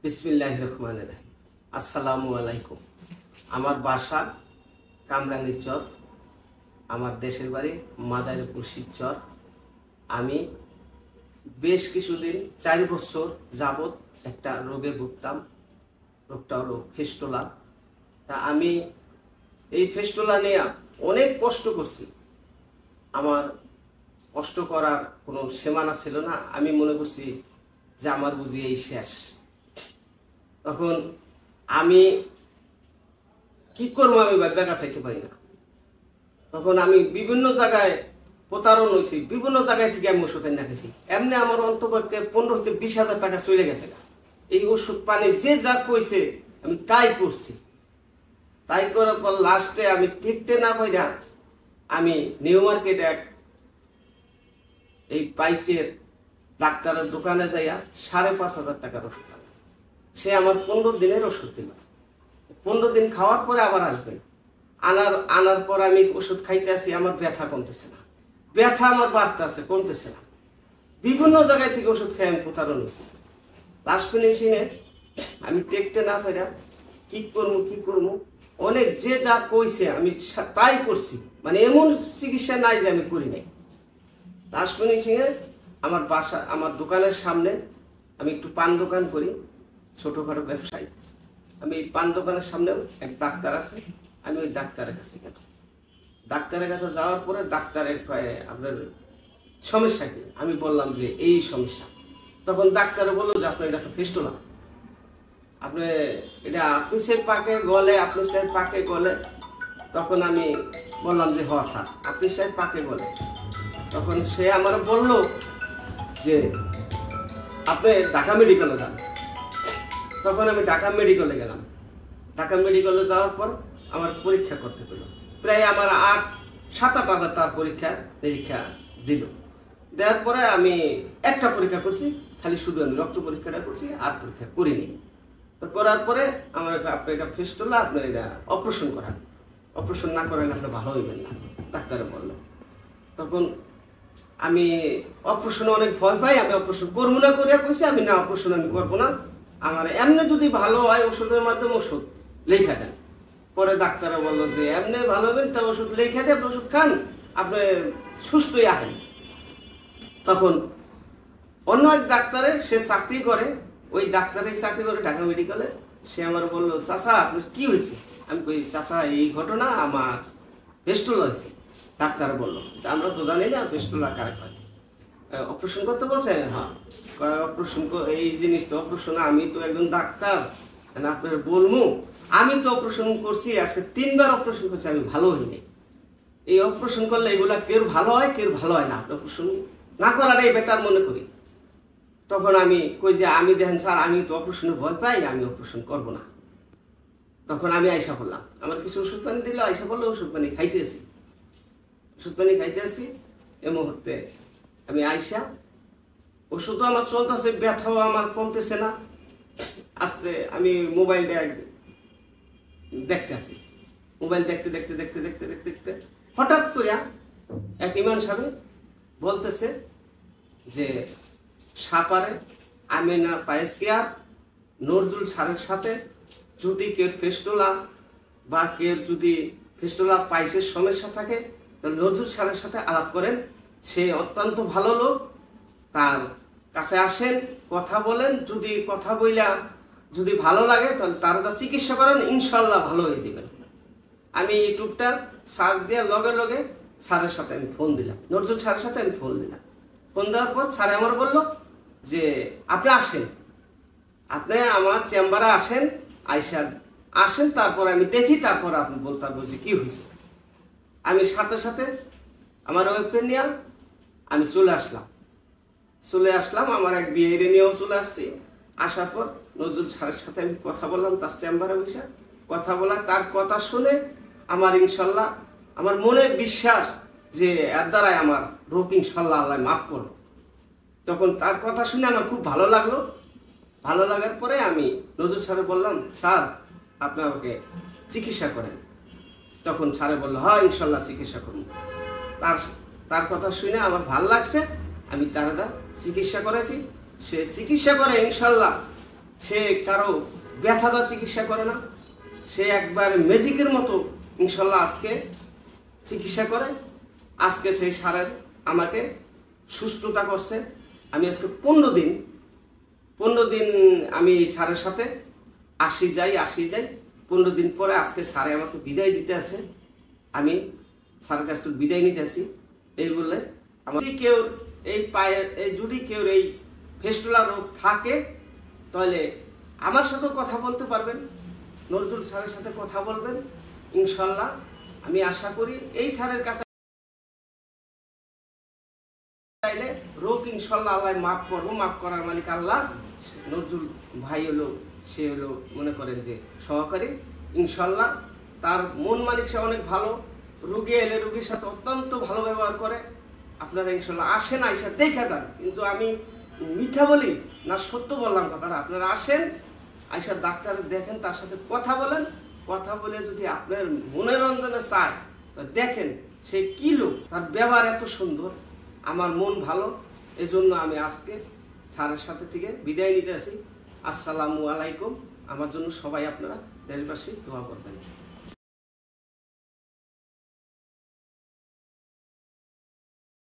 বিসমিল্লাহির রহমানির রহিম। আসসালামু আলাইকুম। আমার বাসা কামরাঙ্গীরচর, আমার দেশের বাড়ি মাদারীপুর শিবচর। আমি বেশ কিছুদিন 4 বছর যাবৎ একটা রোগে ভুগতাম। রোগটা হলো ফিস্টুলা। তা আমি এই ফিস্টুলা নিয়ে অনেক কষ্ট করছি। আমার কষ্ট করার কোনো সীমানা ছিল না। আমি মনে করছি যে আমার বুঝি এই শেষ। তখন আমি কি করবো, আমি ব্যাগা চাইতে পারি না। তখন আমি বিভিন্ন জায়গায় প্রতারণ হয়েছি, বিভিন্ন জায়গায় থেকে আমি ওষুধ এনে রেখেছি। এমনি আমার অন্তপক্ষে 15 থেকে 20,000 টাকা চলে গেছে। এই ওষুধ পানি যে যা কইছে আমি তাই করছি। তাই করার পর লাস্টে আমি টিকতে না পাইরা আমি নিউ মার্কেট এক এই পাইসের ডাক্তারের দোকানে যাইয়া 5,500 টাকার ওষুধ আনলাম। সে আমার 15 দিনের ওষুধ দিল। 15 দিন খাওয়ার পরে আবার আসবেন। আনার পর আমি ওষুধ খাইতে আসি, আমার ব্যথা কমতেছে না, ব্যথা আমার বাড়তে আছে, কমতেছে না। বিভিন্ন জায়গায় থেকে ওষুধ খেয়ে আমি প্রতারণ হয়েছি। লাস্ট ফিনিশিংয়ে আমি টেকতে না পাইরা কি করবো অনেক যে যা কইছে আমি তাই করছি। মানে এমন চিকিৎসা নাই যে আমি করি নাই। লাস্ট ফিনিশিংয়ে আমার বাসা, আমার দোকানের সামনে আমি একটু পান দোকান করি, ছোটখাটো ব্যবসায়ী। আমি এই পান দোকানের সামনেও এক ডাক্তার আছে। আমি ওই ডাক্তারের কাছে গেলাম। ডাক্তারের কাছে যাওয়ার পরে ডাক্তারের কয়ে আপনার সমস্যা কি? আমি বললাম যে এই সমস্যা। তখন ডাক্তারে বললো যে আপনার এটা তো ফিস্টুলা, আপনি এটা আপনি সে পাকে গলে। তখন আমি বললাম যে হ স্যার, আপনি সে পাকে গলে। তখন সে আমার বলল যে আপনি ঢাকা মেডিকেলে যান। তখন আমি ঢাকা মেডিকেলে গেলাম। ঢাকা মেডিকেলে যাওয়ার পর আমার পরীক্ষা করতে পেল। প্রায় আমার 7-8 হাজার টাকার পরীক্ষা দিল। দেওয়ার পরে আমি একটা পরীক্ষা করছি, খালি শুধু আমি রক্ত পরীক্ষাটা করছি, আর পরীক্ষা করিনি। তো করার পরে আমার আপনি এটা ফিস্টুলা, আপনি এটা অপারেশন করান, অপারেশন না করেন আপনি ভালো হইবেন না, ডাক্তারে বললো। তখন আমি অপারেশনে অনেক ভয় পাই। আমি অপারেশন করবো না করিয়া কইছি আমি না, অপারেশন আমি করবো না, আমার এমনি যদি ভালো হয় ওষুধের মাধ্যমে ওষুধ লেখা দেন। পরে ডাক্তারে বললো যে এমনি ভালো হবেন, তা ওষুধ লেখা দেন, ওষুধ খান, আপনি সুস্থই আছেন। তখন অন্য এক ডাক্তারে, সে চাকরি করে, ওই ডাক্তারের চাকরি করে ঢাকা মেডিকেলে। সে আমার বললো চাচা আপনার কি হয়েছে? আমি কই চাচা এই ঘটনা, আমার ফিস্টুলা হয়েছে। ডাক্তার বললো আমরা তো জানি না ফিস্টুলা কারে হয়, অপারেশন করতে বলছে। হ্যাঁ, অপারেশন এই জিনিস তো অপারেশন, আমি তো একজন ডাক্তার, আপনার বলবো আমি তো অপারেশন করছি, আজকে 3 বার অপারেশন করছি, আমি ভালো হইনি। এই অপারেশন করলে এগুলা কেউ ভালো হয়, কেউ ভালো হয় না, অপারেশন না করাটাই বেটার মনে করি। তখন আমি কই যে আমি দেখেন স্যার, আমি তো অপারেশনে ভয় পাই, আমি অপারেশন করবো না। তখন আমি আয়সা করলাম, আমার কিছু ওষুধ পানি দিল, আয়সা করলো ওষুধ পানি খাইতেছি। এই মুহূর্তে আমি আইসা ওষুধও আমার চলতেছে, ব্যথাও আমার কমতেছে না। আস্তে আমি মোবাইলটা দেখতেছি, মোবাইল দেখতে দেখতে দেখতে দেখতে দেখতে দেখতে হঠাৎ করে এক ইমাম সাহেব বলতেছে যে সাপারে আমিনা পায়েস কেয়ার নজরুল স্যারের সাথে যদি কেউ ফিস্টুলা বা কেউ যদি ফিস্টুলা পাইসের সমস্যা থাকে, তাহলে নজরুল স্যারের সাথে আলাপ করেন। সে অত্যন্ত ভালো লোক, তার কাছে আসেন, কথা বলেন। যদি কথা বইলা যদি ভালো লাগে তাহলে তারা চিকিৎসা করেন, ইনশাল্লাহ ভালো হয়ে যাবেন। আমি ইউটিউবটা সার্চ দেওয়ার লগে লগে স্যারের সাথে আমি ফোন দিলাম, নজরুল স্যারের সাথে আমি ফোন দিলাম। ফোন দেওয়ার পর স্যার আমার বললো যে আপনি আসেন, আপনি আমার চেম্বারে আসেন, তারপর আমি দেখি, তারপর আপনি বলছি কি হয়েছে। আমি সাথে সাথে আমার ওয়েবপেন নিয়ে আমি চলে আসলাম। আমার এক বিয়ে নিয়েও চলে আসছি। আসার পর নজরুল স্যারের সাথে আমি কথা বললাম, তার চেম্বারে বসে কথা বলা, তার কথা শুনে আমার ইনশাল্লাহ, আমার মনে বিশ্বাস যে এর দ্বারাই আমার রোগ ইনশাল্লাহ আল্লাহ মাফ করো। তখন তার কথা শুনে আমার খুব ভালো লাগলো। ভালো লাগার পরে আমি নজরুল স্যারে বললাম স্যার আপনি আমাকে চিকিৎসা করেন। তখন স্যারে বললো হ্যাঁ ইনশাল্লাহ চিকিৎসা করুন। তার কথা শুনে আমার ভালো লাগছে, আমি তার চিকিৎসা করেছি। সে চিকিৎসা করে ইনশাল্লাহ সে কারো ব্যথাটা চিকিৎসা করে না, সে একবার ম্যাজিকের মতো ইনশাল্লাহ আজকে চিকিৎসা করে। আজকে সেই স্যারের আমাকে সুস্থতা করছে। আমি আজকে 15 দিন আমি স্যারের সাথে আসি যাই 15 দিন পরে আজকে স্যারে আমাকে বিদায় দিতে আছে। আমি স্যারের কাছ থেকে বিদায় নিতে আসি। এই বলে আমার যদি কেউ এই পায়ে যদি কেউ এই ফেস্টুলা রোগ থাকে তাহলে আমার সাথেও কথা বলতে পারবেন, নজরুল স্যারের সাথে কথা বলবেন। ইনশাল্লাহ আমি আশা করি এই স্যারের কাছে চাইলে রোগ ইনশাল্লাহ আল্লাহ মাফ করবো, মাফ করার মালিক আল্লাহ। নজরুল ভাই হলো, সে হলো মনে করেন যে সহকারী। ইনশাল্লাহ তার মন মালিক, সে অনেক ভালো। রোগী এলে রোগীর সাথে অত্যন্ত ভালো ব্যবহার করে। আপনারা ইনশাল্লাহ আসেন, আইসা দেখা যান। কিন্তু আমি মিথ্যা বলি না, সত্য বললাম কথাটা। আপনারা আসেন, আইসা ডাক্তার দেখেন, তার সাথে কথা বলেন। কথা বলে যদি আপনার মনোরঞ্জনে চায় দেখেন সে কি লোক, তার ব্যবহার এত সুন্দর, আমার মন ভালো। এজন্য আমি আজকে স্যারের সাথে থেকে বিদায় নিতে আসি। আসসালামু আলাইকুম। আমার জন্য সবাই আপনারা দেশবাসী দোয়া করবেন।